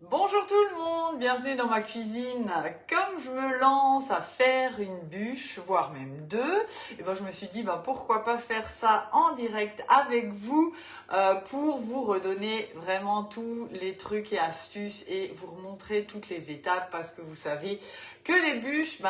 Bonjour tout le monde, bienvenue dans ma cuisine. Comme je me lance à faire une bûche, voire même deux, et ben je me suis dit pourquoi pas faire ça en direct avec vous pour vous redonner vraiment tous les trucs et astuces et vous remontrer toutes les étapes parce que vous savez que les bûches,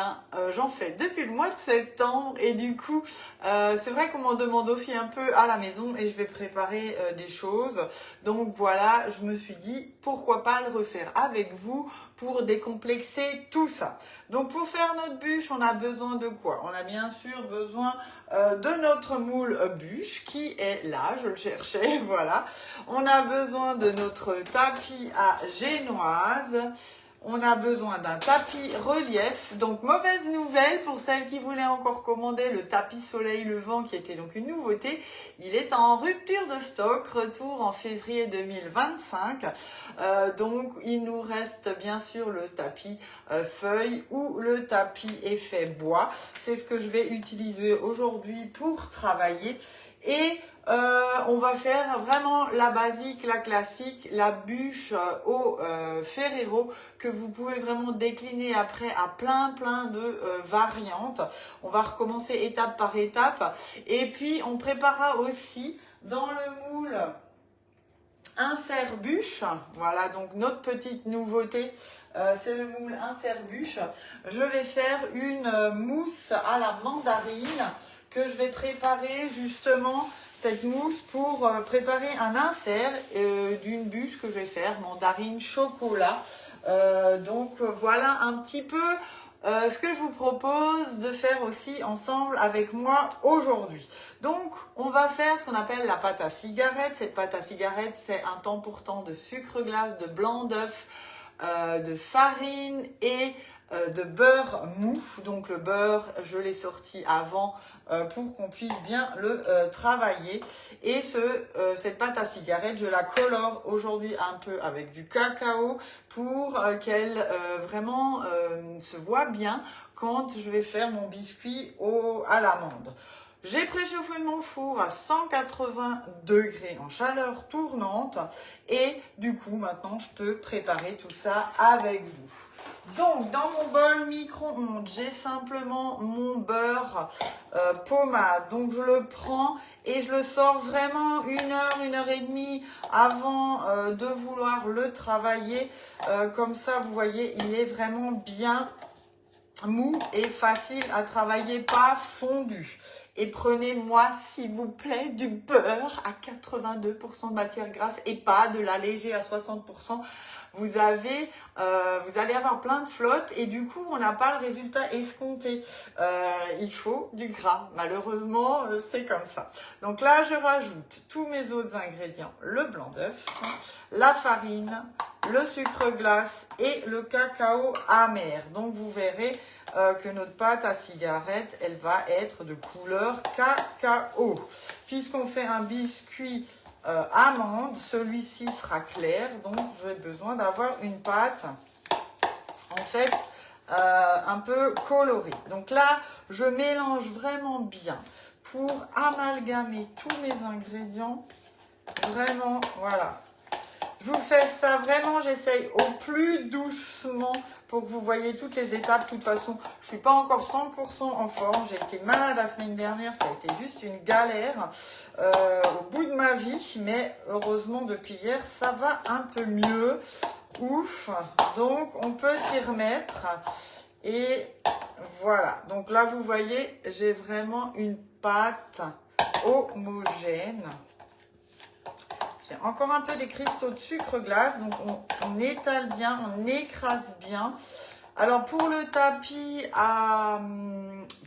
j'en fais depuis le mois de septembre et du coup c'est vrai qu'on m'en demande aussi un peu à la maison et je vais préparer des choses. Donc voilà, je me suis dit pourquoi pas le refaire avec vous pour décomplexer tout ça. Donc pour faire notre bûche, on a besoin de quoi? On a bien sûr besoin de notre moule bûche qui est là, je le cherchais, voilà. On a besoin de notre tapis à génoise. On a besoin d'un tapis relief. Donc, mauvaise nouvelle pour celles qui voulaient encore commander le tapis soleil levant qui était donc une nouveauté. Il est en rupture de stock, retour en février 2025. Donc, il nous reste bien sûr le tapis feuille ou le tapis effet bois. C'est ce que je vais utiliser aujourd'hui pour travailler. Et on va faire vraiment la basique, la classique, la bûche au Ferrero que vous pouvez vraiment décliner après à plein de variantes. On va recommencer étape par étape et puis on préparera aussi dans le moule insert bûche. Voilà donc notre petite nouveauté. C'est le moule insert bûche. Je vais faire une mousse à la mandarine que je vais préparer justement cette mousse pour préparer un insert d'une bûche que je vais faire, mandarine chocolat. Donc voilà un petit peu ce que je vous propose de faire aussi ensemble avec moi aujourd'hui. Donc on va faire ce qu'on appelle la pâte à cigarette. Cette pâte à cigarette, c'est un temps pour temps de sucre glace, de blanc d'œuf, de farine et de beurre mou. Donc le beurre, je l'ai sorti avant pour qu'on puisse bien le travailler. Et cette pâte à cigarette, je la colore aujourd'hui un peu avec du cacao pour qu'elle vraiment se voit bien quand je vais faire mon biscuit à l'amande. J'ai préchauffé mon four à 180 degrés en chaleur tournante et du coup maintenant je peux préparer tout ça avec vous. Donc dans mon bol micro-ondes, j'ai simplement mon beurre pommade. Donc je le prends et je le sors vraiment 1 heure et demie avant de vouloir le travailler. Comme ça vous voyez il est vraiment bien mou et facile à travailler, pas fondu. Et prenez-moi, s'il vous plaît, du beurre à 82% de matière grasse et pas de l'allégé à 60%. Vous allez avoir plein de flotte et du coup, on n'a pas le résultat escompté. Il faut du gras. Malheureusement, c'est comme ça. Donc là, je rajoute tous mes autres ingrédients. Le blanc d'œuf, la farine, le sucre glace et le cacao amer. Donc, vous verrez que notre pâte à cigarette, elle va être de couleur cacao. Puisqu'on fait un biscuit amande, celui-ci sera clair, donc j'ai besoin d'avoir une pâte en fait un peu colorée. Donc là, je mélange vraiment bien pour amalgamer tous mes ingrédients. Vraiment, voilà. Je vous fais ça vraiment, j'essaye au plus doucement pour que vous voyez toutes les étapes. De toute façon, je ne suis pas encore 100% en forme. J'ai été malade la semaine dernière, ça a été juste une galère au bout de ma vie. Mais heureusement, depuis hier, ça va un peu mieux. Ouf, donc on peut s'y remettre. Et voilà, donc là, vous voyez, j'ai vraiment une pâte homogène. J'ai encore un peu des cristaux de sucre glace, donc on étale bien, on écrase bien. Alors pour le tapis à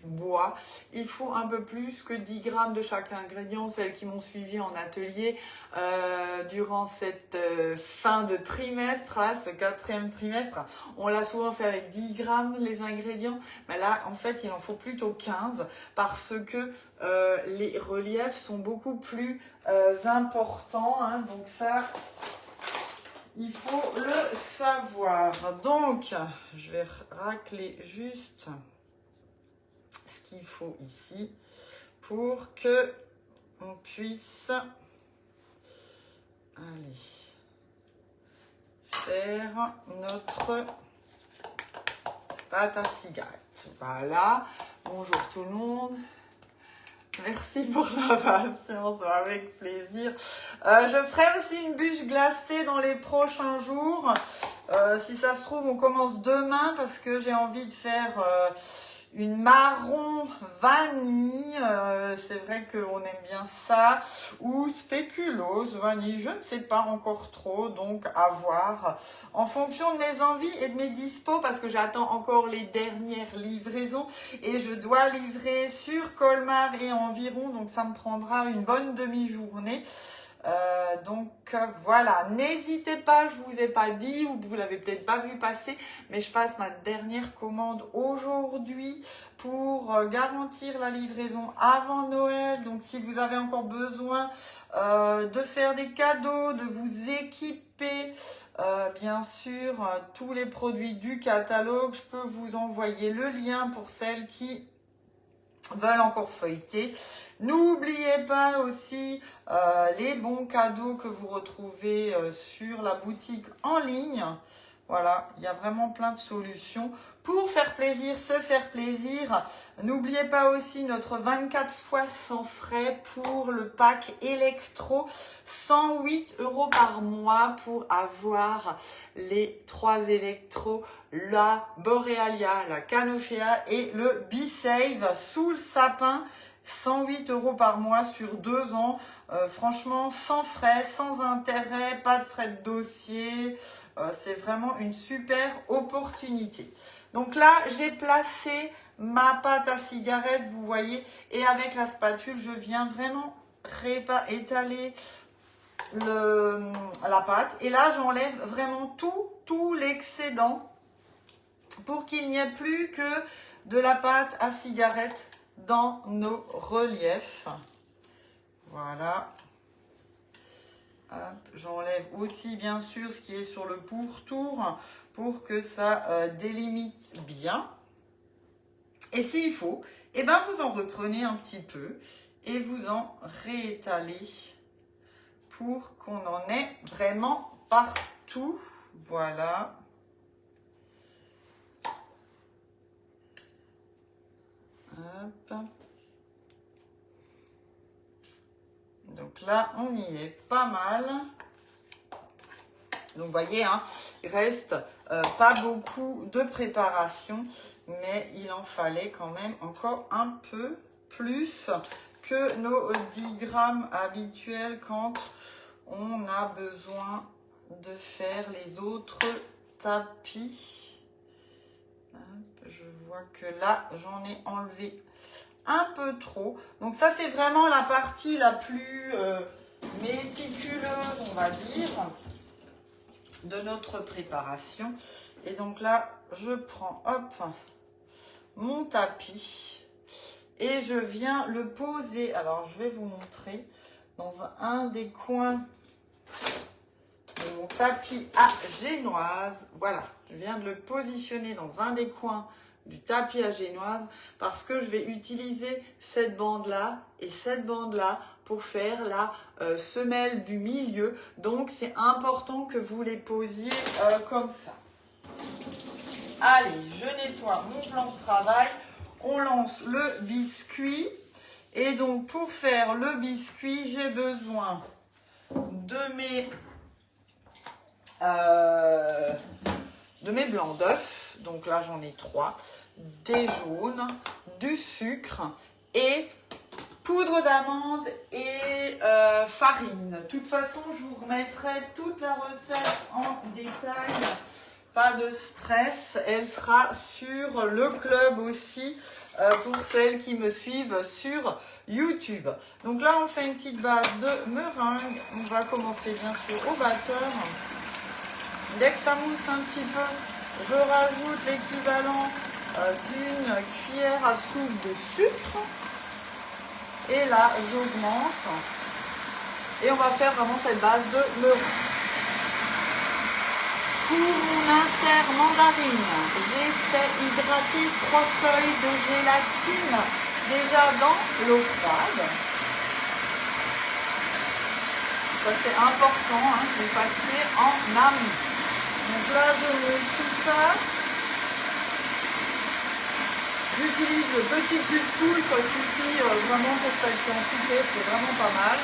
bois, il faut un peu plus que 10 grammes de chaque ingrédient. Celles qui m'ont suivi en atelier durant cette fin de trimestre, là, ce 4e trimestre, on l'a souvent fait avec 10 grammes les ingrédients. Mais là, en fait, il en faut plutôt 15 parce que les reliefs sont beaucoup plus importants. Hein, donc ça... il faut le savoir. Donc, je vais racler juste ce qu'il faut ici pour que on puisse faire faire notre pâte à cigarette. Voilà. Bonjour tout le monde. Merci pour ta patience, avec plaisir. Je ferai aussi une bûche glacée dans les prochains jours. Si ça se trouve, on commence demain parce que j'ai envie de faire une marron vanille. C'est vrai qu'on aime bien ça. Ou spéculose vanille, je ne sais pas encore trop. Donc à voir en fonction de mes envies et de mes dispos parce que j'attends encore les dernières livraisons. Et je dois livrer sur Colmar et environ. Donc ça me prendra une bonne demi-journée. Donc voilà, n'hésitez pas, je vous ai pas dit ou vous l'avez peut-être pas vu passer, mais je passe ma dernière commande aujourd'hui pour garantir la livraison avant Noël. Donc si vous avez encore besoin de faire des cadeaux, de vous équiper, bien sûr, tous les produits du catalogue, je peux vous envoyer le lien pour celles qui veulent encore feuilleter. N'oubliez pas aussi les bons cadeaux que vous retrouvez sur la boutique en ligne. Voilà, il y a vraiment plein de solutions pour faire plaisir, se faire plaisir. N'oubliez pas aussi notre 24 fois sans frais pour le pack électro, 108 € par mois pour avoir les 3 électros, la Borealia, la Canophéa et le B-Save sous le sapin. 108 € par mois sur 2 ans, franchement sans frais, sans intérêt, pas de frais de dossier, c'est vraiment une super opportunité. Donc là, j'ai placé ma pâte à cigarette, vous voyez, et avec la spatule, je viens vraiment étaler la pâte. Et là, j'enlève vraiment tout l'excédent pour qu'il n'y ait plus que de la pâte à cigarette dans nos reliefs. Voilà. J'enlève aussi bien sûr ce qui est sur le pourtour pour que ça délimite bien. Et s'il faut, eh ben vous en reprenez un petit peu et vous en réétalez pour qu'on en ait vraiment partout. Voilà. Hop. Donc là, on y est pas mal. Donc, vous voyez, hein, il reste pas beaucoup de préparation, mais il en fallait quand même encore un peu plus que nos 10 grammes habituels quand on a besoin de faire les autres tapis. Je vois que là, j'en ai enlevé un peu trop. Donc ça, c'est vraiment la partie la plus méticuleuse, on va dire, de notre préparation. Et donc là, je prends, hop, mon tapis et je viens le poser. Alors, je vais vous montrer dans un des coins de mon tapis à génoise. Voilà, je viens de le positionner dans un des coins du tapis à génoise parce que je vais utiliser cette bande là et cette bande là pour faire la semelle du milieu. Donc c'est important que vous les posiez comme ça. Allez, je nettoie mon plan de travail. On lance le biscuit. Et donc pour faire le biscuit, j'ai besoin de mes blancs d'œufs. Donc là, j'en ai 3. Des jaunes, du sucre et poudre d'amande et farine. De toute façon, je vous remettrai toute la recette en détail. Pas de stress. Elle sera sur le club aussi pour celles qui me suivent sur YouTube. Donc là, on fait une petite base de meringue. On va commencer bien sûr au batteur. Dès que ça mousse un petit peu, je rajoute l'équivalent d'une cuillère à soupe de sucre. Et là, j'augmente. Et on va faire vraiment cette base de meringue. Pour mon insert mandarine, j'ai fait hydrater 3 feuilles de gélatine déjà dans l'eau froide. Ça c'est important, hein, que vous fassiez en amont. Donc là, je mets tout ça. J'utilise le petit cul de poule, ça suffit vraiment pour cette quantité, c'est vraiment pas mal.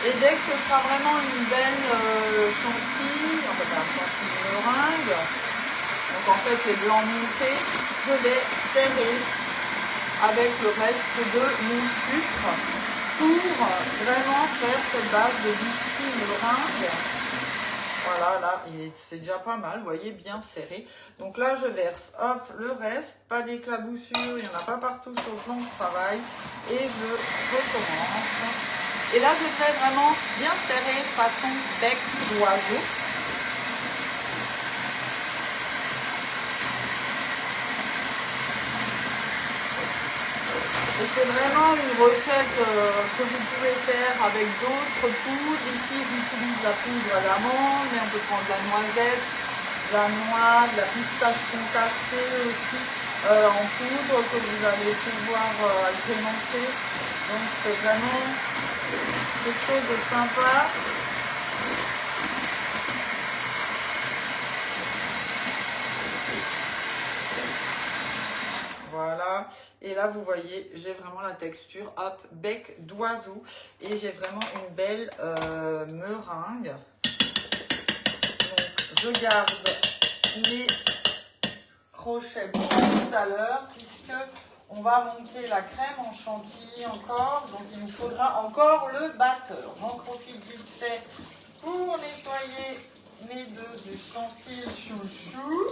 Et dès que ce sera vraiment une belle chantilly, en fait un chantilly meringue, donc en fait les blancs montés, je vais serrer avec le reste de mon sucre pour vraiment faire cette base de biscuit meringue. Voilà, là, c'est déjà pas mal, vous voyez, bien serré. Donc là, je verse, hop, le reste, pas d'éclaboussure, il n'y en a pas partout sur le plan de travail. Et je recommence. Et là, je fais vraiment bien serré, façon bec d'oiseau. Et c'est vraiment une recette que vous pouvez faire avec d'autres poudres. Ici, j'utilise la poudre à l'amande, mais on peut prendre de la noisette, de la noix, de la pistache concassée aussi en poudre que vous allez pouvoir agrémenter. Donc, c'est vraiment quelque chose de sympa. Voilà, et là vous voyez, j'ai vraiment la texture, hop, bec d'oiseau, et j'ai vraiment une belle meringue. Donc je garde les crochets pour tout à l'heure, puisque on va monter la crème en chantilly encore, donc il nous faudra encore le batteur. J'en profite vite fait pour nettoyer mes deux ustensiles chouchou.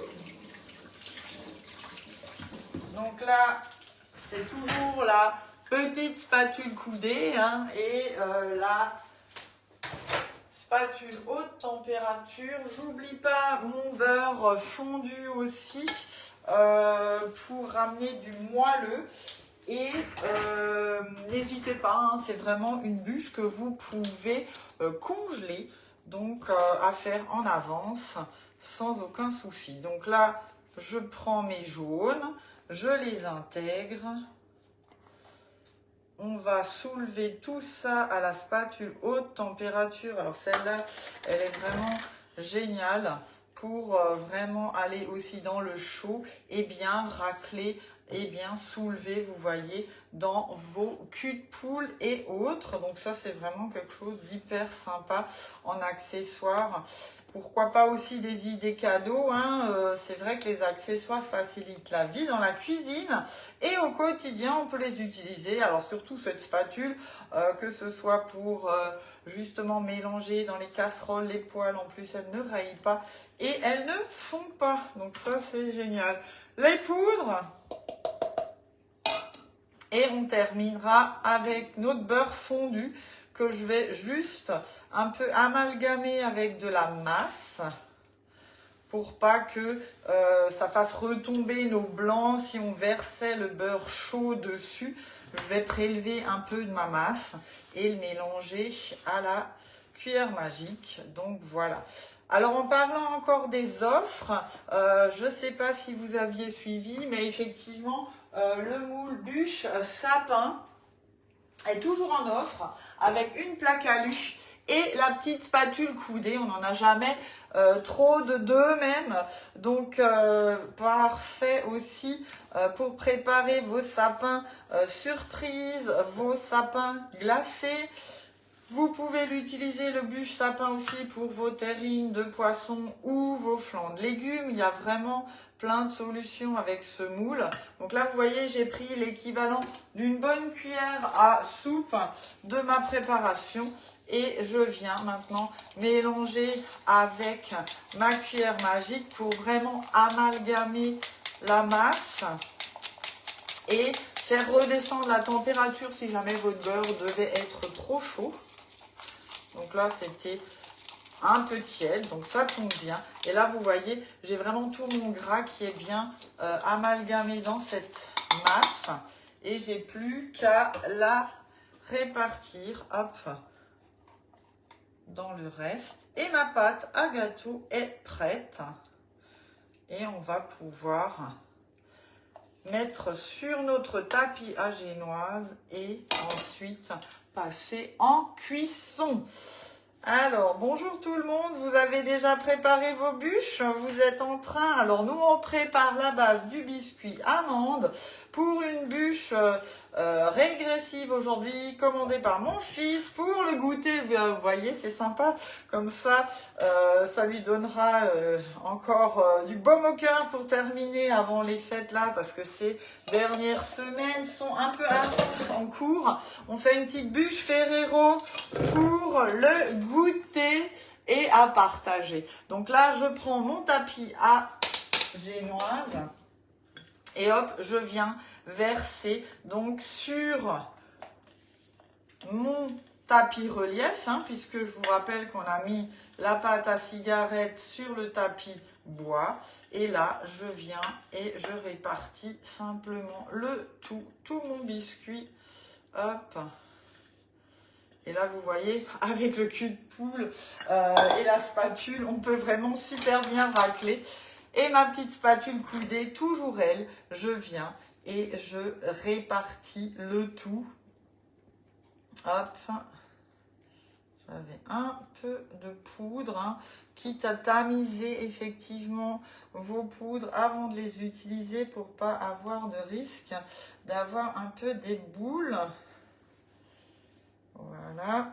Donc là, c'est toujours la petite spatule coudée hein, et la spatule haute température. J'oublie pas mon beurre fondu aussi pour ramener du moelleux. Et n'hésitez pas, hein, c'est vraiment une bûche que vous pouvez congeler, donc à faire en avance sans aucun souci. Donc là, je prends mes jaunes. Je les intègre. On va soulever tout ça à la spatule haute température. Alors celle-là, elle est vraiment géniale pour vraiment aller aussi dans le chaud et bien racler et bien soulever, vous voyez, dans vos culs de poule et autres. Donc ça, c'est vraiment quelque chose d'hyper sympa en accessoires. Pourquoi pas aussi des idées cadeaux, hein. C'est vrai que les accessoires facilitent la vie dans la cuisine et au quotidien, on peut les utiliser. Alors surtout cette spatule, que ce soit pour justement mélanger dans les casseroles, les poêles, en plus elle ne raye pas et elle ne fond pas. Donc ça, c'est génial. Les poudres. Et on terminera avec notre beurre fondu que je vais juste un peu amalgamer avec de la masse pour pas que ça fasse retomber nos blancs si on versait le beurre chaud dessus. Je vais prélever un peu de ma masse et le mélanger à la cuillère magique. Donc voilà. Alors en parlant encore des offres, je ne sais pas si vous aviez suivi, mais effectivement, le moule bûche sapin est toujours en offre avec une plaque alu et la petite spatule coudée. On n'en a jamais trop de deux même. Donc parfait aussi pour préparer vos sapins surprises, vos sapins glacés. Vous pouvez l'utiliser, le bûche sapin aussi, pour vos terrines de poisson ou vos flancs de légumes. Il y a vraiment plein de solutions avec ce moule. Donc là, vous voyez, j'ai pris l'équivalent d'une bonne cuillère à soupe de ma préparation. Et je viens maintenant mélanger avec ma cuillère magique pour vraiment amalgamer la masse et faire redescendre la température si jamais votre beurre devait être trop chaud. Donc là, c'était un peu tiède, donc ça tombe bien. Et là, vous voyez, j'ai vraiment tout mon gras qui est bien amalgamé dans cette masse. Et j'ai plus qu'à la répartir, hop, dans le reste. Et ma pâte à gâteau est prête. Et on va pouvoir mettre sur notre tapis à génoise et ensuite passer en cuisson. Alors, bonjour tout le monde, vous avez déjà préparé vos bûches? Vous êtes en train, alors nous on prépare la base du biscuit amande pour une bûche régressive aujourd'hui, commandée par mon fils pour le goûter. Vous voyez, c'est sympa, comme ça, ça lui donnera encore du baume au cœur pour terminer avant les fêtes là, parce que ces dernières semaines sont un peu intenses en cours. On fait une petite bûche Ferrero pour le goûter et à partager. Donc là, je prends mon tapis à génoise et hop, je viens verser donc sur mon tapis relief, puisque je vous rappelle qu'on a mis la pâte à cigarette sur le tapis bois. Et là, je viens et je répartis simplement le tout mon biscuit. Hop. Et là, vous voyez, avec le cul de poule et la spatule, on peut vraiment super bien racler. Et ma petite spatule coudée, toujours elle, je viens et je répartis le tout. Hop. J'avais un peu de poudre, quitte à tamiser effectivement vos poudres avant de les utiliser pour pas avoir de risque d'avoir un peu des boules. Voilà.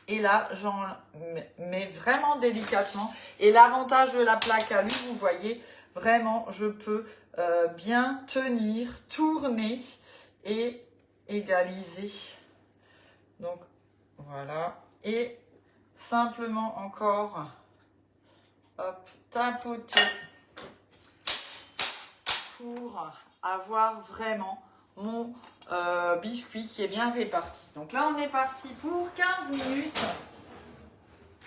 Et là, j'en mets vraiment délicatement. Et l'avantage de la plaque à lui, vous voyez, vraiment, je peux bien tenir, tourner et égaliser. Donc, voilà. Et simplement encore, hop, tapoter pour avoir vraiment mon biscuit qui est bien réparti. Donc là, on est parti pour 15 minutes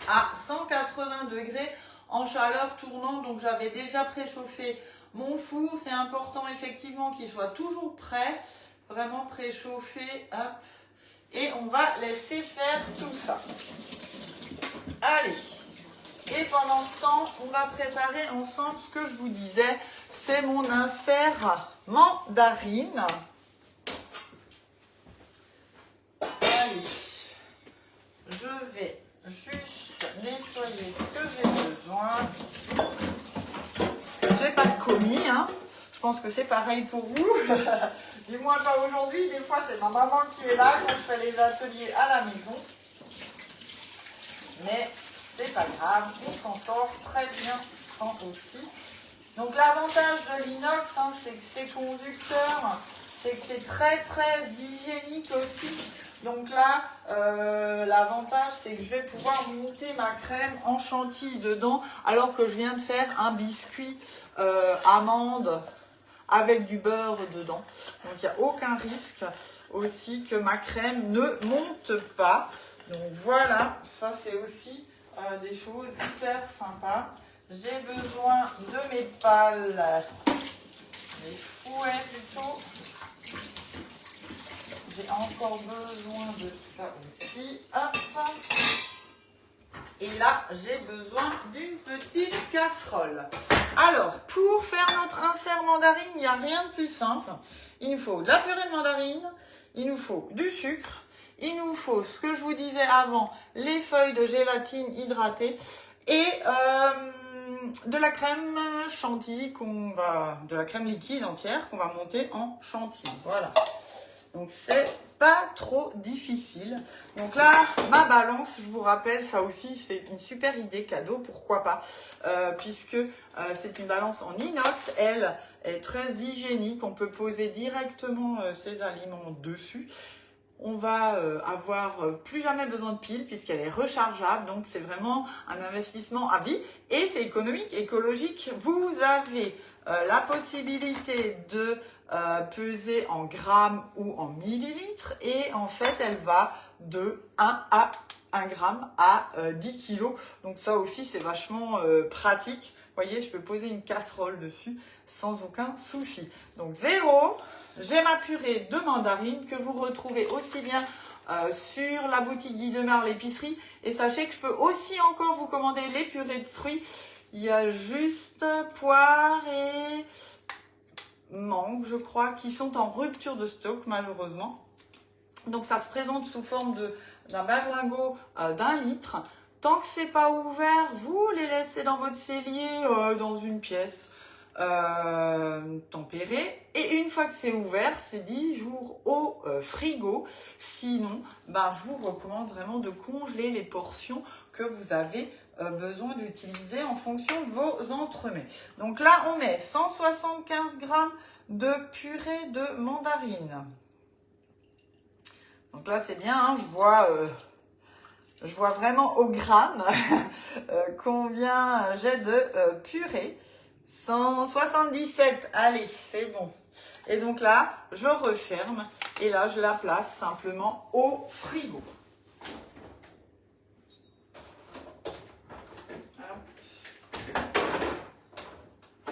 à 180 degrés en chaleur tournante. Donc j'avais déjà préchauffé mon four. C'est important effectivement qu'il soit toujours prêt, vraiment préchauffé. Hop. Et on va laisser faire tout ça. Allez. Et pendant ce temps, on va préparer ensemble ce que je vous disais. C'est mon insert mandarine. Allez, je vais juste nettoyer ce que j'ai besoin. J'ai pas de commis, Je pense que c'est pareil pour vous. Du moins pas aujourd'hui. Des fois, c'est ma maman qui est là quand je fais les ateliers à la maison. Mais c'est pas grave, on s'en sort très bien sans aussi. Donc l'avantage de l'inox, c'est que c'est conducteur, c'est que c'est très très hygiénique aussi. Donc là, l'avantage, c'est que je vais pouvoir monter ma crème en chantilly dedans, alors que je viens de faire un biscuit amande avec du beurre dedans. Donc il n'y a aucun risque aussi que ma crème ne monte pas. Donc voilà, ça c'est aussi des choses hyper sympas. J'ai besoin de mes pales, des fouets plutôt. J'ai encore besoin de ça aussi. Hop. Et là, j'ai besoin d'une petite casserole. Alors, pour faire notre insert mandarine, il n'y a rien de plus simple. Il nous faut de la purée de mandarine, il nous faut du sucre, il nous faut, ce que je vous disais avant, les feuilles de gélatine hydratée et de la crème chantilly de la crème liquide entière qu'on va monter en chantilly. Voilà. Donc c'est pas trop difficile. Donc là, ma balance, je vous rappelle, ça aussi c'est une super idée cadeau, pourquoi pas, puisque c'est une balance en inox, elle est très hygiénique, on peut poser directement ses aliments dessus. On va avoir plus jamais besoin de piles puisqu'elle est rechargeable, donc c'est vraiment un investissement à vie et c'est économique, écologique. Vous avez la possibilité de peser en grammes ou en millilitres et en fait elle va de 1 gramme à 10 kilos. Donc ça aussi c'est vachement pratique. Vous voyez, je peux poser une casserole dessus sans aucun souci. Donc 0. J'ai ma purée de mandarine que vous retrouvez aussi bien sur la boutique Guy Demar, l'épicerie. Et sachez que je peux aussi encore vous commander les purées de fruits. Il y a juste poire et mangue, je crois, qui sont en rupture de stock malheureusement. Donc ça se présente sous forme d'un berlingot d'1 litre. Tant que c'est pas ouvert, vous les laissez dans votre cellier, dans une pièce tempérée. Et une fois que c'est ouvert, c'est 10 jours au frigo. Sinon, je vous recommande vraiment de congeler les portions que vous avez besoin d'utiliser en fonction de vos entremets. Donc là, on met 175 g de purée de mandarine. Donc là, c'est bien, hein, je vois vraiment au gramme combien j'ai de purée. 177, allez, c'est bon. Et donc là, je referme et là, je la place simplement au frigo.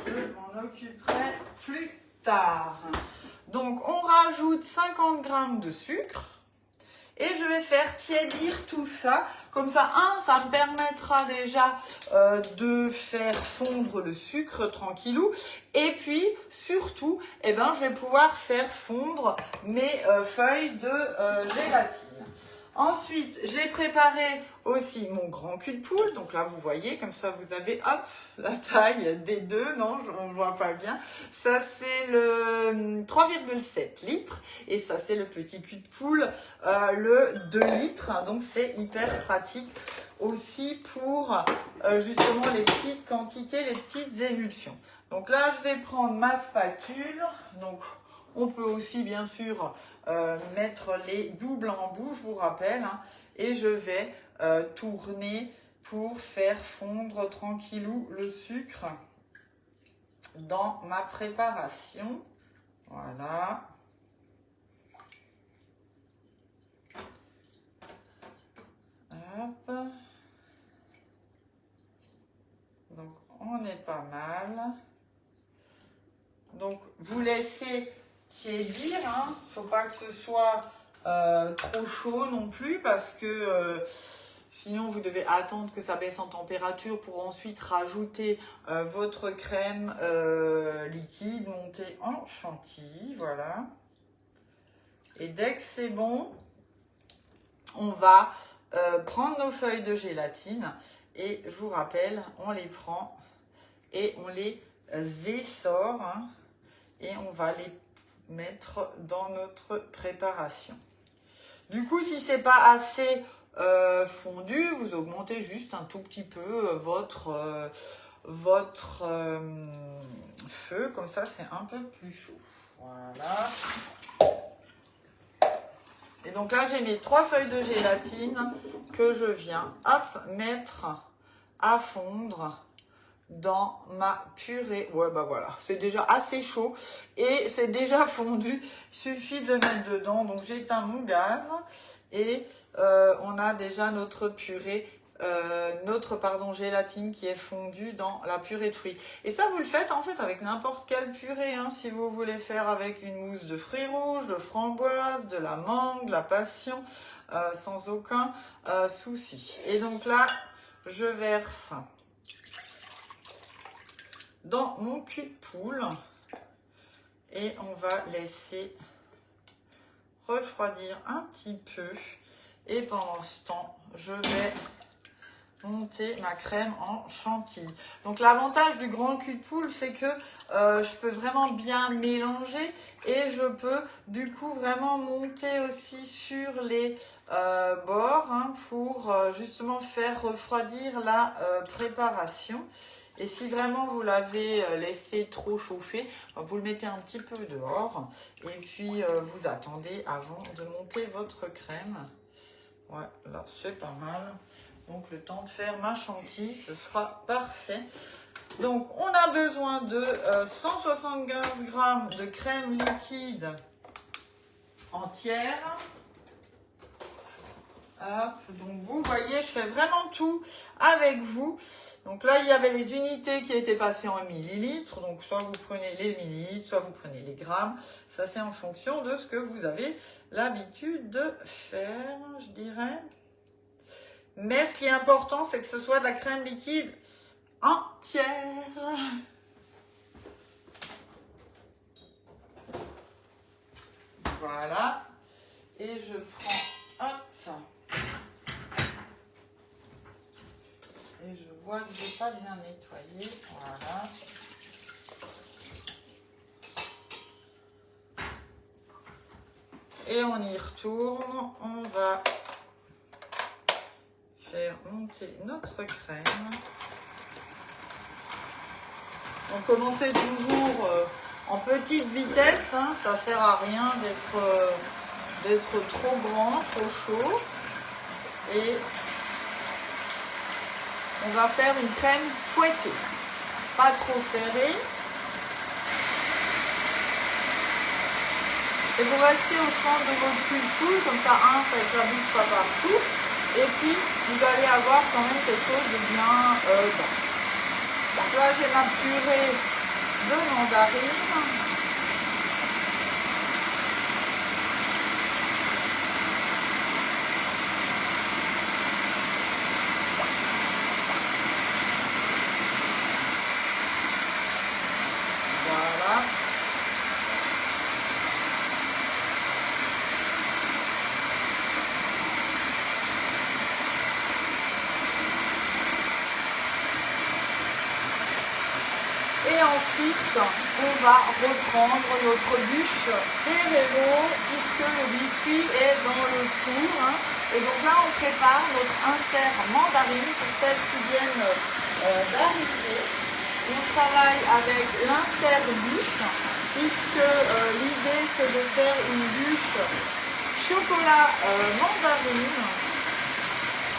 Je m'en occuperai plus tard. Donc, on rajoute 50 g de sucre. Et je vais faire tiédir tout ça. Comme ça, ça me permettra déjà de faire fondre le sucre tranquillou. Et puis, surtout, je vais pouvoir faire fondre mes feuilles de gélatine. Ensuite, j'ai préparé aussi mon grand cul de poule. Donc là, vous voyez, comme ça, vous avez, hop, la taille des deux. Non, on ne voit pas bien. Ça, c'est le 3,7 litres. Et ça, c'est le petit cul de poule, le 2 litres. Donc, c'est hyper pratique aussi pour justement les petites quantités, les petites émulsions. Donc là, je vais prendre ma spatule. Donc, on peut aussi, bien sûr, mettre les doubles embouts, je vous rappelle, hein, et je vais tourner pour faire fondre tranquillou le sucre dans ma préparation. Voilà. Hop. Donc, on est pas mal. Donc, vous laissez tiédir, hein. Faut pas que ce soit trop chaud non plus parce que sinon vous devez attendre que ça baisse en température pour ensuite rajouter votre crème liquide montée en chantilly, voilà. Et dès que c'est bon, on va prendre nos feuilles de gélatine et je vous rappelle, on les prend et on les essore, hein, et on va les mettre dans notre préparation. Du coup, si c'est pas assez fondu, vous augmentez juste un tout petit peu votre feu, comme ça c'est un peu plus chaud. Voilà. Et donc là, j'ai mes 3 feuilles de gélatine que je viens, hop, mettre à fondre dans ma purée. Ouais, voilà, c'est déjà assez chaud et c'est déjà fondu. Il suffit de le mettre dedans. Donc, j'éteins mon gaz et on a déjà notre purée, gélatine qui est fondue dans la purée de fruits. Et ça, vous le faites en fait avec n'importe quelle purée, hein, si vous voulez faire avec une mousse de fruits rouges, de framboise, de la mangue, de la passion, sans aucun souci. Et donc là, je verse dans mon cul de poule et on va laisser refroidir un petit peu et pendant ce temps je vais monter ma crème en chantilly. Donc l'avantage du grand cul de poule, c'est que je peux vraiment bien mélanger et je peux du coup vraiment monter aussi sur les bords, hein, pour justement faire refroidir la préparation. Et si vraiment vous l'avez laissé trop chauffer, vous le mettez un petit peu dehors et puis vous attendez avant de monter votre crème. Ouais, là c'est pas mal. Donc le temps de faire ma chantilly, ce sera parfait. Donc on a besoin de 175 g de crème liquide entière. Hop, donc vous voyez, je fais vraiment tout avec vous. Donc là, il y avait les unités qui étaient passées en millilitres. Donc soit vous prenez les millilitres, soit vous prenez les grammes. Ça, c'est en fonction de ce que vous avez l'habitude de faire, je dirais. Mais ce qui est important, c'est que ce soit de la crème liquide entière. Voilà. Et je prends, hop, et je vois que je n'ai pas bien nettoyé, voilà. Et on y retourne, on va faire monter notre crème. Donc commencez toujours en petite vitesse, hein, ça ne sert à rien d'être trop grand, trop chaud. Et on va faire une crème fouettée, pas trop serrée. Et vous restez au centre de votre poule, comme ça, ça éclabousse pas partout. Et puis, vous allez avoir quand même quelque chose de bien dense. Donc là, j'ai ma purée de mandarine. Voilà. Et ensuite, on va reprendre notre bûche Ferrero puisque le biscuit est dans le four. Hein. Et donc là, on prépare notre insert mandarine pour celles qui viennent d'arriver. On travaille avec l'insert bûche puisque l'idée c'est de faire une bûche chocolat mandarine.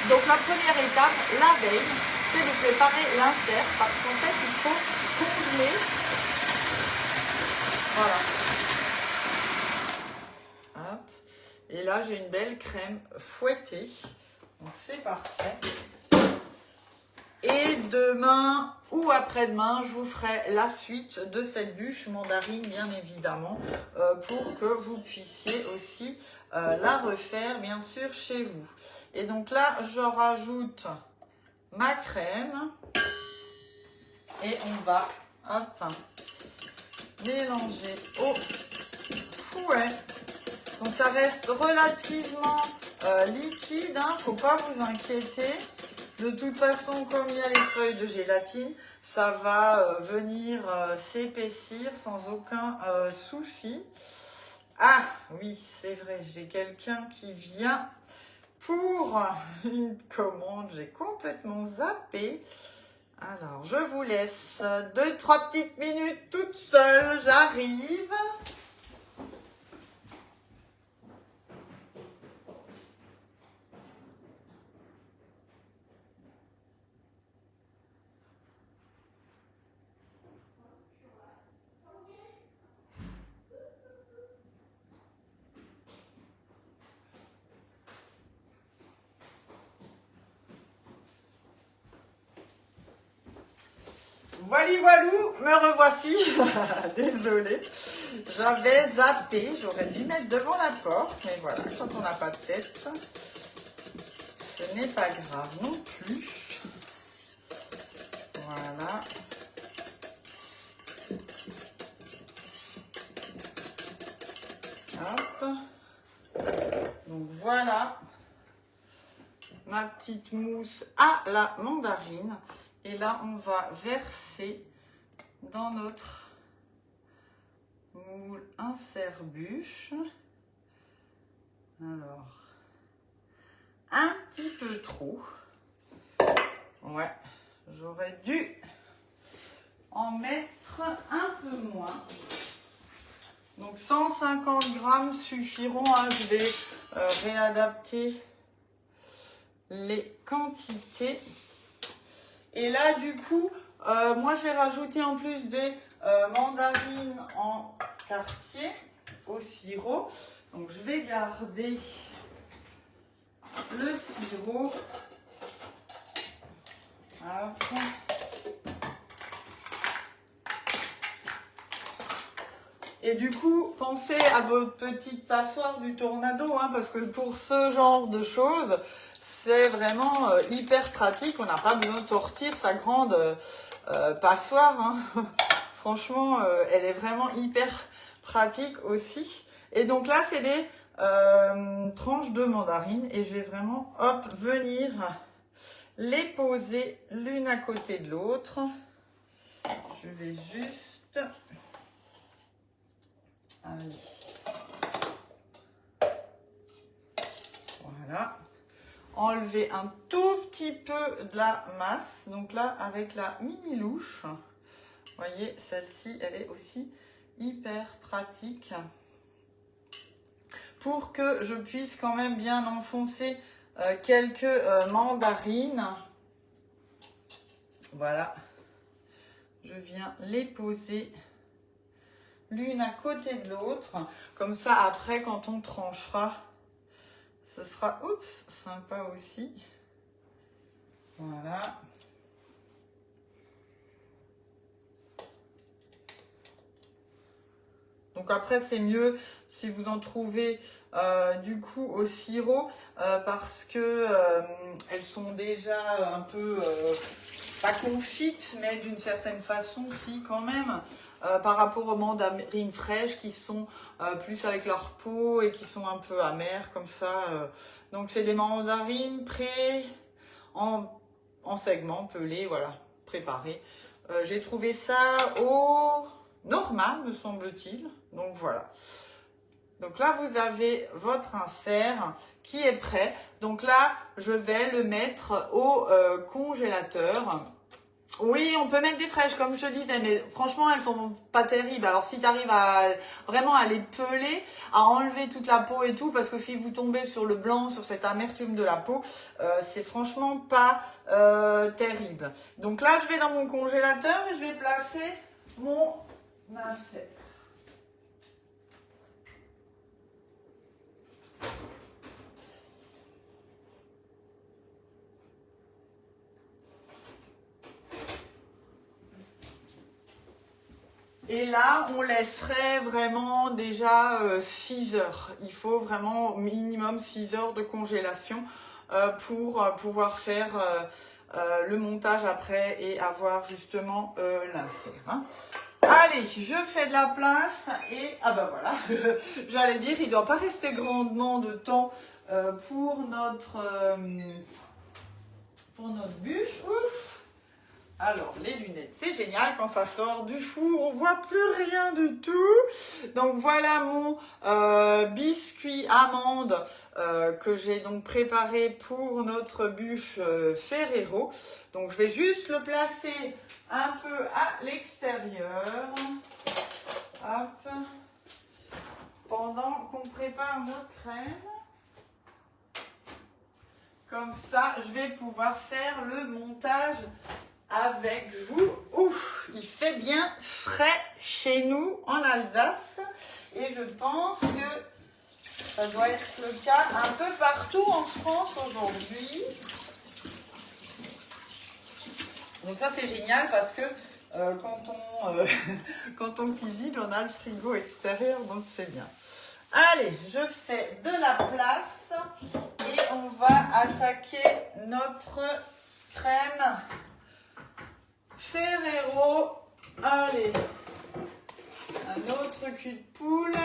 Donc la première étape, la veille, c'est de préparer l'insert parce qu'en fait il faut congeler. Voilà. Hop. Et là j'ai une belle crème fouettée. Donc c'est parfait. Et demain ou après-demain, je vous ferai la suite de cette bûche mandarine, bien évidemment, pour que vous puissiez aussi la refaire, bien sûr, chez vous. Et donc là, je rajoute ma crème et on va mélanger au fouet. Donc ça reste relativement liquide, hein, faut pas vous inquiéter. De toute façon, comme il y a les feuilles de gélatine, ça va venir s'épaissir sans aucun souci. Ah oui, c'est vrai, j'ai quelqu'un qui vient pour une commande. J'ai complètement zappé. Alors, je vous laisse 2-3 petites minutes toute seule. J'arrive. Voilà, voilou, me revoici. Désolée, j'avais zappé. J'aurais dû mettre devant la porte, mais voilà, quand on n'a pas de tête, ce n'est pas grave non plus. Voilà. Hop. Donc voilà ma petite mousse à la mandarine. Et là, on va verser dans notre moule insert bûche. Alors, un petit peu trop. Ouais, j'aurais dû en mettre un peu moins. Donc 150 grammes suffiront. Hein. Je vais réadapter les quantités. Et là, du coup, moi, je vais rajouter en plus des mandarines en quartier au sirop. Donc, je vais garder le sirop. Hop. Et du coup, pensez à votre petite passoire du Tornado, hein, parce que pour ce genre de choses, c'est vraiment hyper pratique. On n'a pas besoin de sortir sa grande passoire. Hein. Franchement, elle est vraiment hyper pratique aussi. Et donc là, c'est des tranches de mandarine et je vais vraiment, hop, venir les poser l'une à côté de l'autre. Je vais juste... Allez. Voilà. Enlever un tout petit peu de la masse. Donc là, avec la mini louche, vous voyez, celle-ci, elle est aussi hyper pratique pour que je puisse quand même bien enfoncer quelques mandarines. Voilà. Je viens les poser l'une à côté de l'autre. Comme ça, après, quand on tranchera, ce sera, oups, sympa aussi. Voilà. Donc après, c'est mieux si vous en trouvez du coup au sirop parce que elles sont déjà un peu pas confites, mais d'une certaine façon, si quand même, par rapport aux mandarines fraîches qui sont plus avec leur peau et qui sont un peu amères comme ça. Donc c'est des mandarines en segments pelés, voilà, préparés. J'ai trouvé ça au Norma, me semble-t-il. Donc voilà. Donc là, vous avez votre insert qui est prêt. Donc là, je vais le mettre au congélateur. Oui, on peut mettre des fraîches, comme je te disais, mais franchement, elles sont pas terribles. Alors, si tu arrives à vraiment à les peler, à enlever toute la peau et tout, parce que si vous tombez sur le blanc, sur cette amertume de la peau, c'est franchement pas terrible. Donc là, je vais dans mon congélateur et je vais placer mon insert. Et là, on laisserait vraiment déjà 6 heures. Il faut vraiment minimum 6 heures de congélation pour pouvoir faire le montage après et avoir justement l'insert. Hein. Allez, je fais de la place et... Ah ben voilà, j'allais dire, il ne doit pas rester grandement de temps pour notre bûche. Ouf. Alors, les lunettes, c'est génial, quand ça sort du four, on voit plus rien du tout. Donc, voilà mon biscuit amande que j'ai donc préparé pour notre bûche Ferrero. Donc, je vais juste le placer un peu à l'extérieur. Hop. Pendant qu'on prépare notre crème. Comme ça, je vais pouvoir faire le montage avec vous. Ouf, il fait bien frais chez nous en Alsace et je pense que ça doit être le cas un peu partout en France aujourd'hui. Donc ça c'est génial parce que quand on cuisine, on a le frigo extérieur, donc c'est bien. Allez, je fais de la place et on va attaquer notre crème Ferrero. Allez, un autre cul de poule.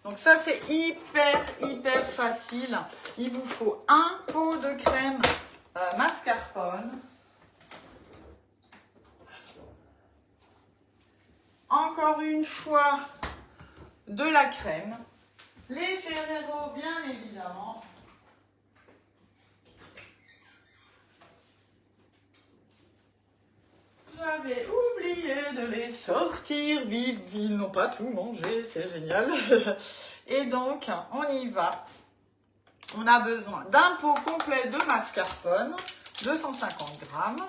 Donc ça c'est hyper facile. Il vous faut un pot de crème mascarpone. Encore une fois de la crème. Les Ferrero bien évidemment. J'avais oublié de les sortir vives, ils n'ont pas tout mangé, c'est génial. Et donc, on y va. On a besoin d'un pot complet de mascarpone, 250 grammes.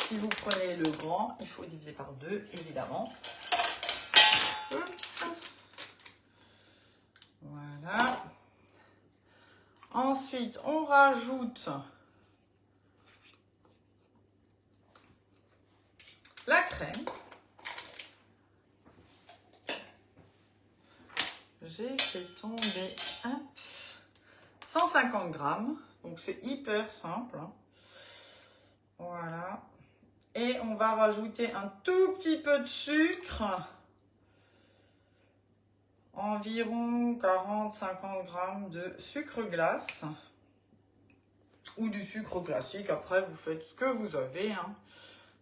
Si vous prenez le grand, il faut diviser par 2, évidemment. Oups. Voilà. Ensuite, on rajoute la crème. J'ai fait tomber 150 grammes. Donc c'est hyper simple. Hein. Voilà. Et on va rajouter un tout petit peu de sucre. environ 40-50 grammes de sucre glace ou du sucre classique. Après, vous faites ce que vous avez, hein.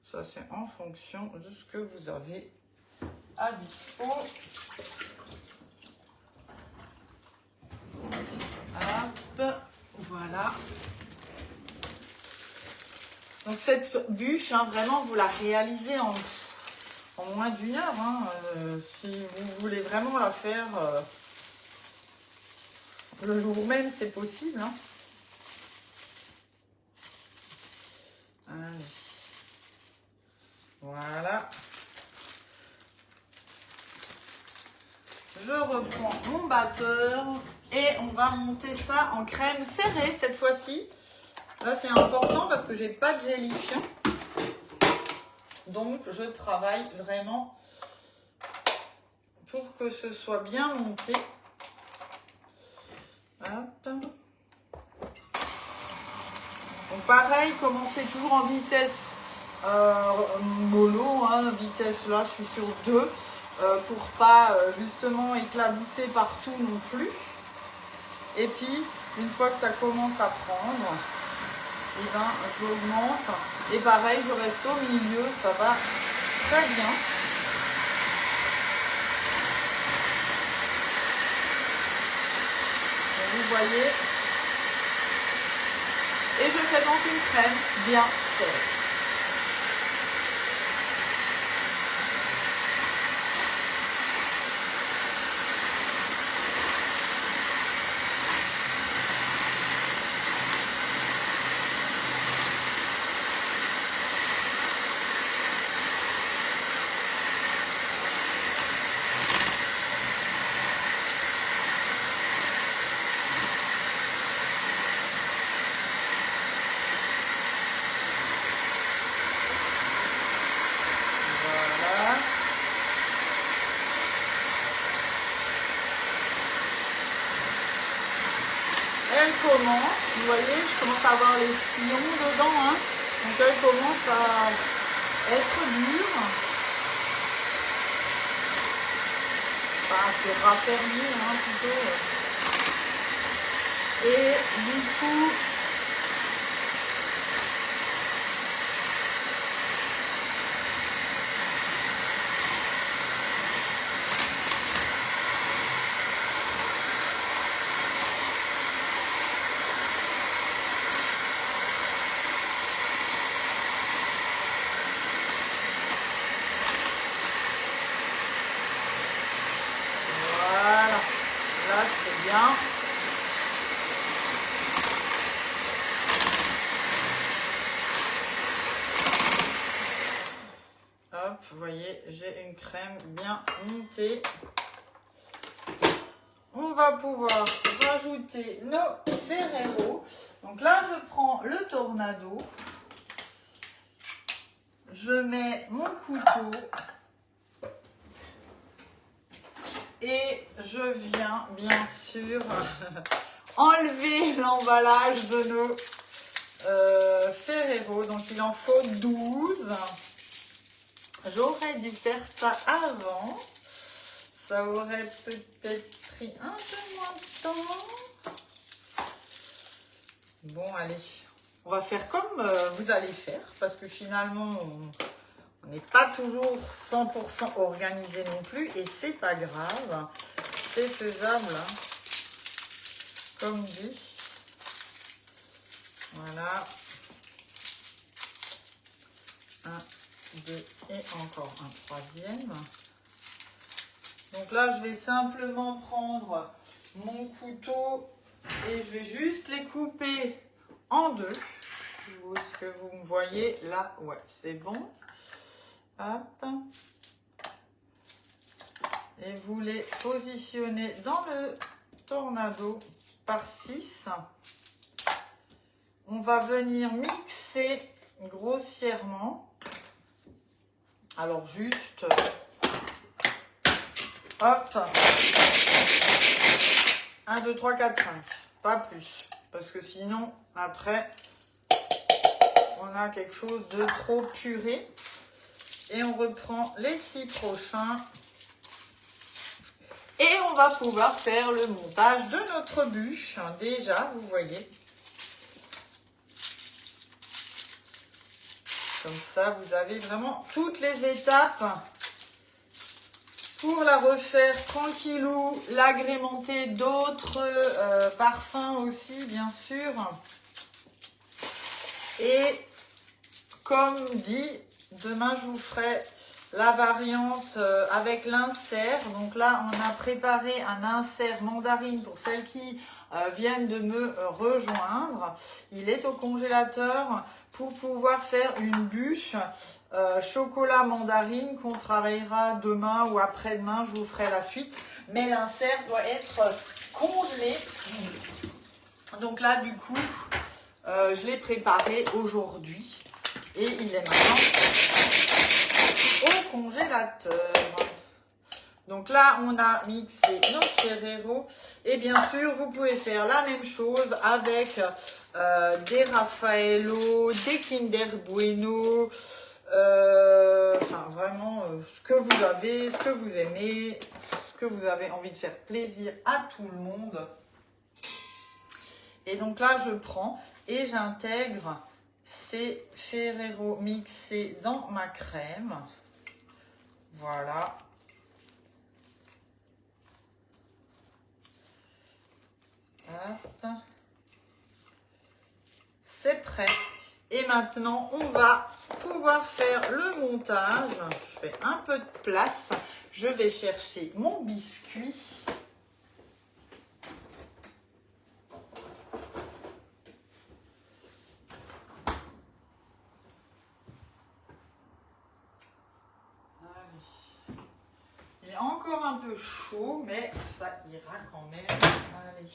Ça, c'est en fonction de ce que vous avez à dispo. Hop, voilà. Donc cette bûche, hein, vraiment, vous la réalisez en moins d'1 heure. Hein, si vous voulez vraiment la faire le jour même, c'est possible. Hein. Allez. Voilà. Je reprends mon batteur et on va monter ça en crème serrée cette fois-ci. Là, c'est important parce que j'ai pas de gélifiant. Donc, je travaille vraiment pour que ce soit bien monté. Hop. Donc, pareil, commencez toujours en vitesse mollo. Hein, vitesse, là, je suis sur 2. Pour pas justement éclabousser partout non plus. Et puis, une fois que ça commence à prendre, et ben, j'augmente. Et pareil, je reste au milieu, ça va très bien. Et vous voyez. Et je fais donc une crème bien serrée. Elle commence, vous voyez, je commence à avoir les sillons dedans, hein. Donc elle commence à être dure. Enfin, c'est raffermi, hein, plutôt. Et du coup, bien. Hop, vous voyez, j'ai une crème bien montée. On va pouvoir rajouter nos Ferrero. Donc là, je prends le Tornado. Je mets mon couteau. Et je viens, bien sûr, enlever l'emballage de nos Ferrero. Donc, il en faut 12. J'aurais dû faire ça avant. Ça aurait peut-être pris un peu moins de temps. Bon, allez. On va faire comme vous allez faire. Parce que finalement, on n'est pas toujours 100% organisé non plus. Et c'est pas grave. C'est faisable. Hein. Comme dit. Voilà. 1, 2 et encore un troisième. Donc là, je vais simplement prendre mon couteau et je vais juste les couper en deux. Est-ce que vous me voyez là? Ouais, c'est bon. Hop. Et vous les positionnez dans le Tornado par 6. On va venir mixer grossièrement. Alors juste, hop, 1, 2, 3, 4, 5, pas plus. Parce que sinon, après, on a quelque chose de trop puré. Et on reprend les 6 prochains. Et on va pouvoir faire le montage de notre bûche. Déjà, vous voyez. Comme ça, vous avez vraiment toutes les étapes pour la refaire tranquillou, l'agrémenter d'autres parfums aussi, bien sûr. Et comme dit, demain je vous ferai la variante avec l'insert. Donc là, on a préparé un insert mandarine pour celles qui viennent de me rejoindre. Il est au congélateur pour pouvoir faire une bûche chocolat mandarine qu'on travaillera demain ou après-demain. Je vous ferai la suite. Mais l'insert doit être congelé. Donc là, du coup, je l'ai préparé aujourd'hui. Et il est maintenant au congélateur. Donc là, on a mixé notre Ferrero. Et bien sûr, vous pouvez faire la même chose avec des Raffaello, des Kinder Bueno. Enfin, vraiment, ce que vous avez, ce que vous aimez, ce que vous avez envie de faire plaisir à tout le monde. Et donc là, je prends et j'intègre ces Ferrero mixés dans ma crème. Voilà. Hop. C'est prêt. Et maintenant, on va pouvoir faire le montage. Je fais un peu de place. Je vais chercher mon biscuit. Il est encore un peu chaud, mais ça ira quand même. Allez.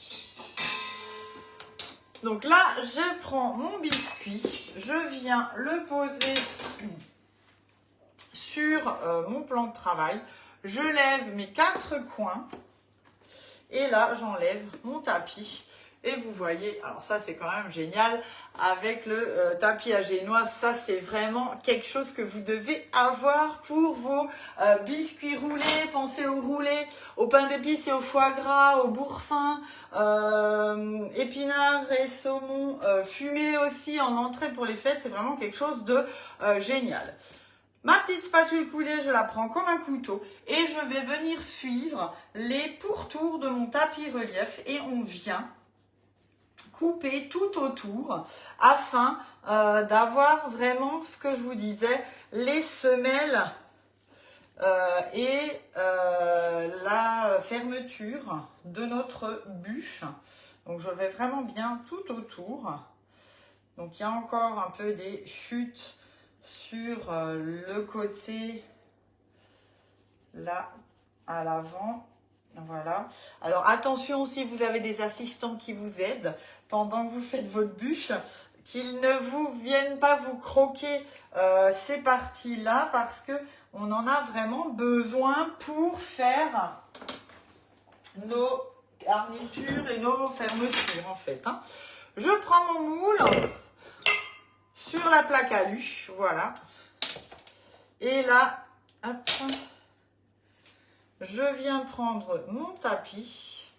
Donc là, je prends mon biscuit, je viens le poser sur mon plan de travail. Je lève mes 4 coins et là, j'enlève mon tapis. Et vous voyez, alors ça c'est quand même génial, avec le tapis à génoise, ça c'est vraiment quelque chose que vous devez avoir pour vos biscuits roulés. Pensez aux roulés, au pain d'épices et au foie gras, au boursin, épinards et saumon fumé aussi en entrée pour les fêtes, c'est vraiment quelque chose de génial. Ma petite spatule coudée, je la prends comme un couteau et je vais venir suivre les pourtours de mon tapis relief et on vient couper tout autour afin d'avoir vraiment ce que je vous disais, les semelles et la fermeture de notre bûche. Donc je vais vraiment bien tout autour. Donc il y a encore un peu des chutes sur le côté là à l'avant. Voilà. Alors attention, si vous avez des assistants qui vous aident pendant que vous faites votre bûche, qu'ils ne vous viennent pas vous croquer ces parties-là parce que on en a vraiment besoin pour faire nos garnitures et nos fermetures en fait. Hein. Je prends mon moule sur la plaque alu, voilà. Et là, hop. Je viens prendre mon tapis.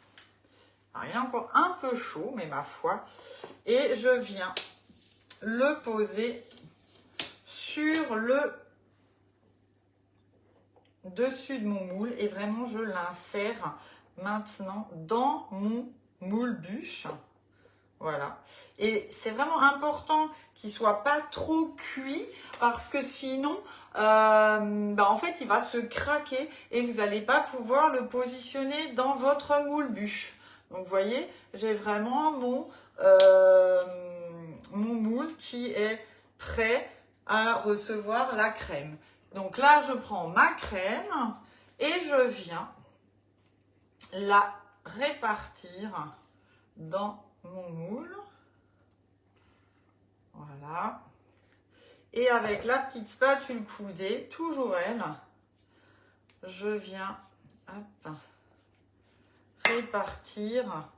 Alors, il est encore un peu chaud, mais ma foi. Et je viens le poser sur le dessus de mon moule. Et vraiment, je l'insère maintenant dans mon moule bûche. Voilà. Et c'est vraiment important qu'il ne soit pas trop cuit parce que sinon, en fait, il va se craquer et vous n'allez pas pouvoir le positionner dans votre moule bûche. Donc, vous voyez, j'ai vraiment mon moule qui est prêt à recevoir la crème. Donc là, je prends ma crème et je viens la répartir dans mon moule, voilà, et avec la petite spatule coudée, toujours elle, je viens hop, répartir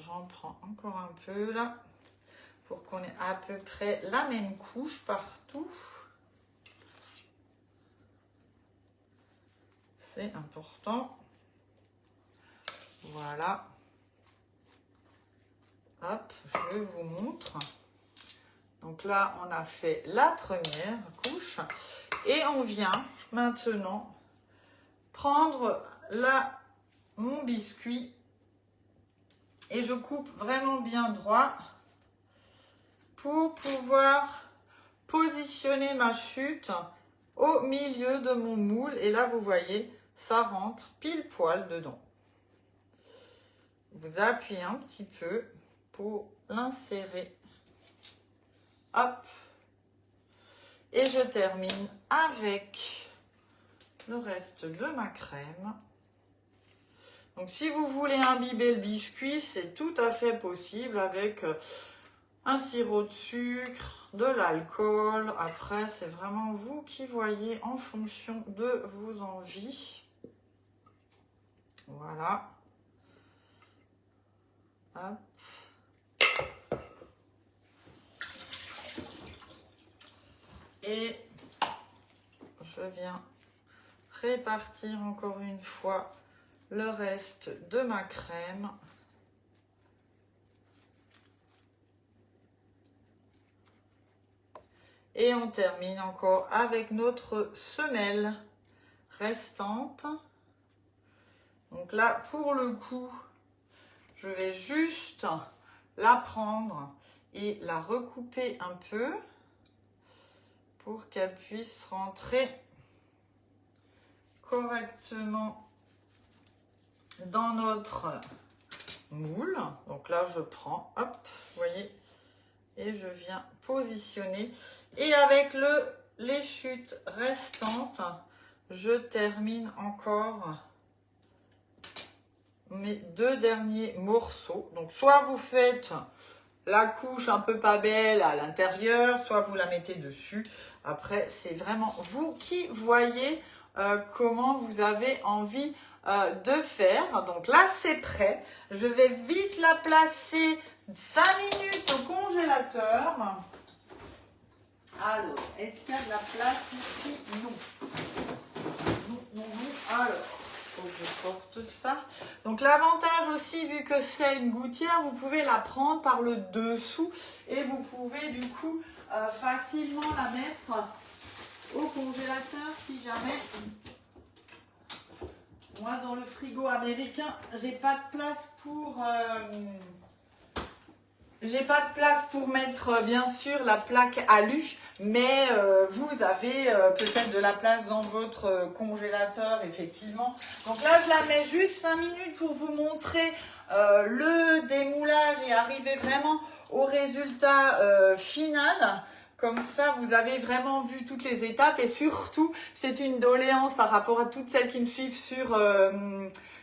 j'en prends encore un peu là pour qu'on ait à peu près la même couche partout. c'est important. Voilà. Hop, je vous montre. Donc là, on a fait la première couche. Et on vient maintenant prendre mon biscuit. Et je coupe vraiment bien droit pour pouvoir positionner ma chute au milieu de mon moule. Et là, vous voyez, ça rentre pile poil dedans. Vous appuyez un petit peu pour l'insérer. Hop. Et je termine avec le reste de ma crème. Donc, si vous voulez imbiber le biscuit, c'est tout à fait possible avec un sirop de sucre, de l'alcool. Après, c'est vraiment vous qui voyez en fonction de vos envies. Voilà. Hop. Et je viens répartir encore une fois le reste de ma crème. Et on termine encore avec notre semelle restante. Donc là, pour le coup, je vais juste la prendre et la recouper un peu pour qu'elle puisse rentrer correctement dans notre moule. Donc là, je prends, hop, vous voyez, et je viens positionner. Et avec les chutes restantes, je termine encore mes 2 derniers morceaux. Donc, soit vous faites la couche un peu pas belle à l'intérieur, soit vous la mettez dessus. Après, c'est vraiment vous qui voyez comment vous avez envie de faire. Donc là, c'est prêt. Je vais vite la placer 5 minutes au congélateur. Alors, est-ce qu'il y a de la place ici? Non. Non. Alors, il faut que je porte ça. Donc, l'avantage aussi, vu que c'est une gouttière, vous pouvez la prendre par le dessous et vous pouvez du coup facilement la mettre au congélateur si jamais. Moi, dans le frigo américain, j'ai pas de place pour... J'ai pas de place pour mettre, bien sûr, la plaque alu, mais vous avez peut-être de la place dans votre congélateur, effectivement. Donc là, je la mets juste 5 minutes pour vous montrer le démoulage et arriver vraiment au résultat final. Comme ça, vous avez vraiment vu toutes les étapes et surtout, c'est une doléance par rapport à toutes celles qui me suivent sur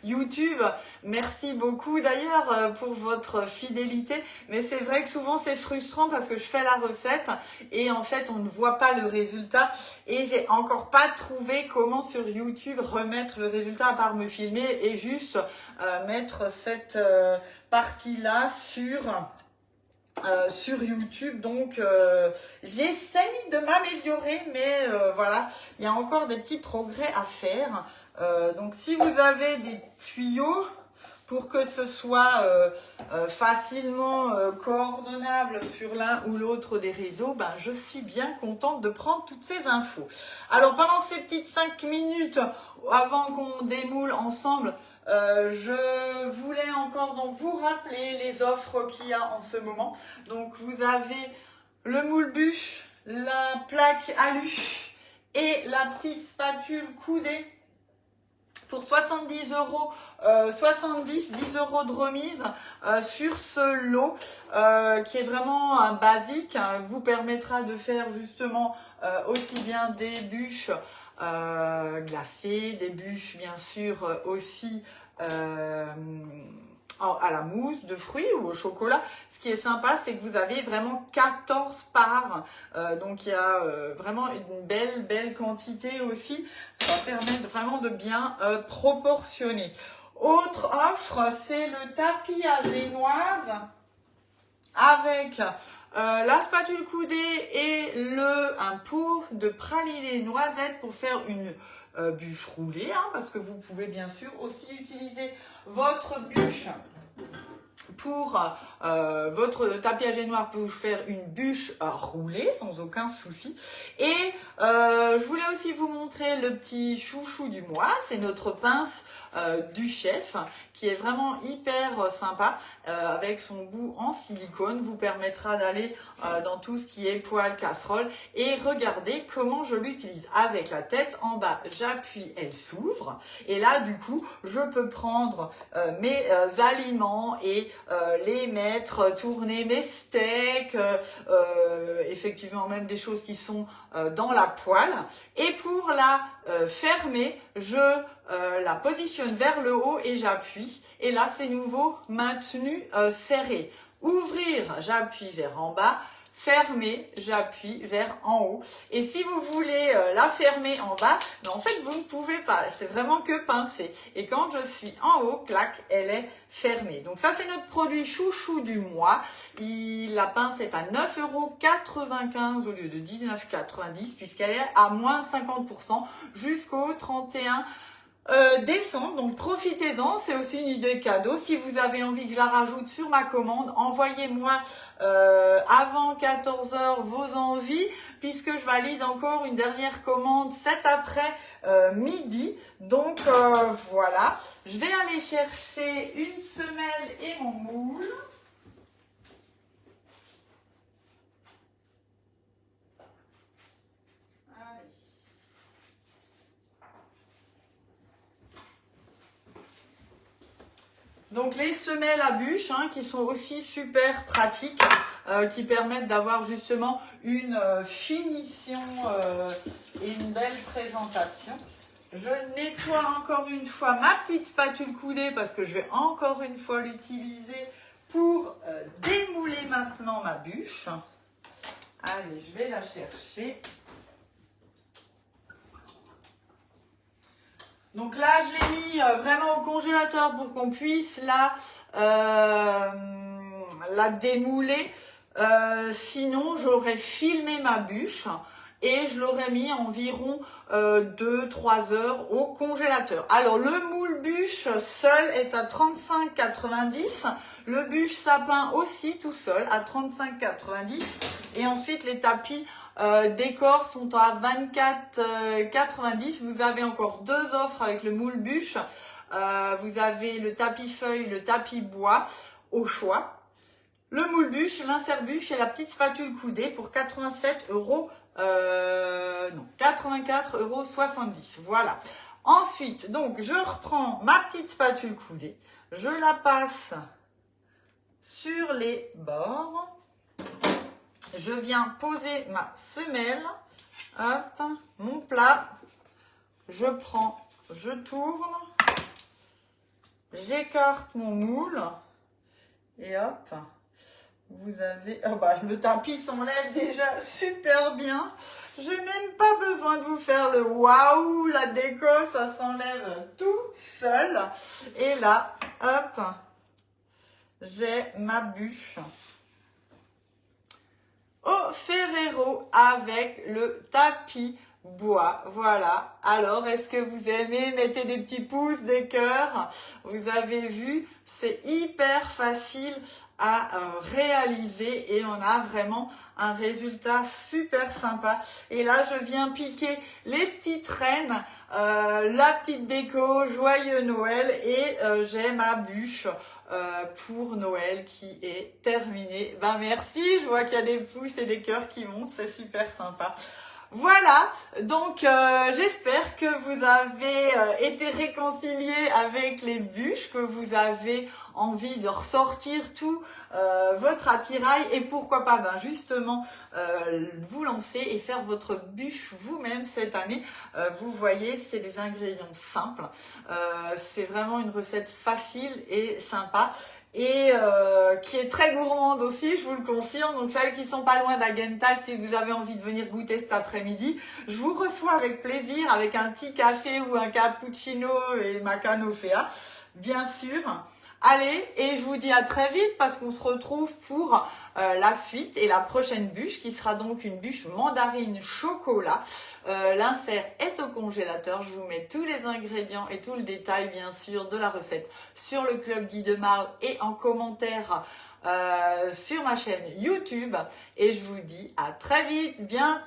YouTube. Merci beaucoup d'ailleurs pour votre fidélité. Mais c'est vrai que souvent, c'est frustrant parce que je fais la recette et en fait, on ne voit pas le résultat. Et j'ai encore pas trouvé comment sur YouTube remettre le résultat à part me filmer et juste mettre cette partie-là sur YouTube. Donc j'essaye de m'améliorer, mais voilà, il y a encore des petits progrès à faire. Donc si vous avez des tuyaux pour que ce soit facilement coordonnable sur l'un ou l'autre des réseaux, ben, je suis bien contente de prendre toutes ces infos. Alors pendant ces petites 5 minutes avant qu'on démoule ensemble, je voulais encore donc vous rappeler les offres qu'il y a en ce moment. Donc vous avez le moule bûche, la plaque alu et la petite spatule coudée pour 70 €, 10 € de remise sur ce lot qui est vraiment un basique, vous permettra de faire justement aussi bien des bûches glacées, des bûches bien sûr aussi à la mousse de fruits ou au chocolat. Ce qui est sympa, c'est que vous avez vraiment 14 parts. Donc, il y a vraiment une belle quantité aussi. Ça permet vraiment de bien proportionner. Autre offre, c'est le tapis à génoise avec la spatule coudée et un pot de praliné noisettes pour faire une bûche roulée, hein, parce que vous pouvez bien sûr aussi utiliser votre bûche pour votre tapis à noir pour faire une bûche roulée sans aucun souci. Et je voulais aussi vous montrer le petit chouchou du mois, c'est notre pince du chef qui est vraiment hyper sympa avec son bout en silicone, vous permettra d'aller dans tout ce qui est poêle, casserole. Et regardez comment je l'utilise. Avec la tête en bas, j'appuie, elle s'ouvre et là du coup je peux prendre mes aliments et les mettre, tourner mes steaks, effectivement même des choses qui sont dans la poêle. Et pour la fermer, je la positionne vers le haut et j'appuie. Et là, c'est nouveau maintenu serré. Ouvrir, j'appuie vers en bas. Fermer, j'appuie vers en haut. Et si vous voulez la fermer en bas, mais en fait, vous ne pouvez pas. C'est vraiment que pincer. Et quand je suis en haut, clac, elle est fermée. Donc ça, c'est notre produit chouchou du mois. La pince est à 9,95 € au lieu de 19,90 puisqu'elle est à moins 50% jusqu'au 31 décembre, donc profitez-en, c'est aussi une idée cadeau. Si vous avez envie que je la rajoute sur ma commande, envoyez-moi avant 14 h vos envies, puisque je valide encore une dernière commande cet après-midi. Donc voilà, je vais aller chercher une semelle et mon moule. Donc les semelles à bûche qui sont aussi super pratiques, qui permettent d'avoir justement une finition et une belle présentation. Je nettoie encore une fois ma petite spatule coudée parce que je vais encore une fois l'utiliser pour démouler maintenant ma bûche. Allez, je vais la chercher. Donc là, je l'ai mis vraiment au congélateur pour qu'on puisse la démouler. Sinon, j'aurais filmé ma bûche et je l'aurais mis environ 2-3 heures au congélateur. Alors, le moule bûche seul est à 35,90 €. Le bûche sapin aussi tout seul à 35,90 €. Et ensuite, les tapis décor sont à 24,90 €. Vous avez encore deux offres avec le moule bûche. Vous avez le tapis feuille, le tapis bois au choix. Le moule bûche, l'insert bûche et la petite spatule coudée pour 84,70 €. Voilà. Ensuite, donc, je reprends ma petite spatule coudée. Je la passe sur les bords. Je viens poser ma semelle, hop, mon plat, je prends, je tourne, j'écarte mon moule et hop, vous avez, oh bah, le tapis s'enlève déjà super bien. J'ai même pas besoin de vous faire le waouh, la déco, ça s'enlève tout seul. Et là, hop, j'ai ma bûche au Ferrero avec le tapis bois. Voilà. Alors, est-ce que vous aimez? Mettez des petits pouces, des cœurs. Vous avez vu, c'est hyper facile à réaliser et on a vraiment un résultat super sympa. Et là, je viens piquer les petites reines, la petite déco, joyeux Noël et j'ai ma bûche pour Noël qui est terminée. Ben merci, je vois qu'il y a des pouces et des cœurs qui montent, c'est super sympa. Voilà, donc j'espère que vous avez été réconciliés avec les bûches, que vous avez envie de ressortir tout votre attirail et pourquoi pas justement vous lancer et faire votre bûche vous-même cette année. Vous voyez, c'est des ingrédients simples, c'est vraiment une recette facile et sympa. Et qui est très gourmande aussi, je vous le confirme. Donc celles qui sont pas loin d'Agental, si vous avez envie de venir goûter cet après-midi, je vous reçois avec plaisir avec un petit café ou un cappuccino et ma canofea, bien sûr. Allez, et je vous dis à très vite parce qu'on se retrouve pour la suite et la prochaine bûche qui sera donc une bûche mandarine chocolat. L'insert est au congélateur. Je vous mets tous les ingrédients et tout le détail bien sûr de la recette sur le Club Guy de Marle et en commentaire sur ma chaîne YouTube. Et je vous dis à très vite,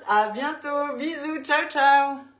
à bientôt, bisous, ciao ciao.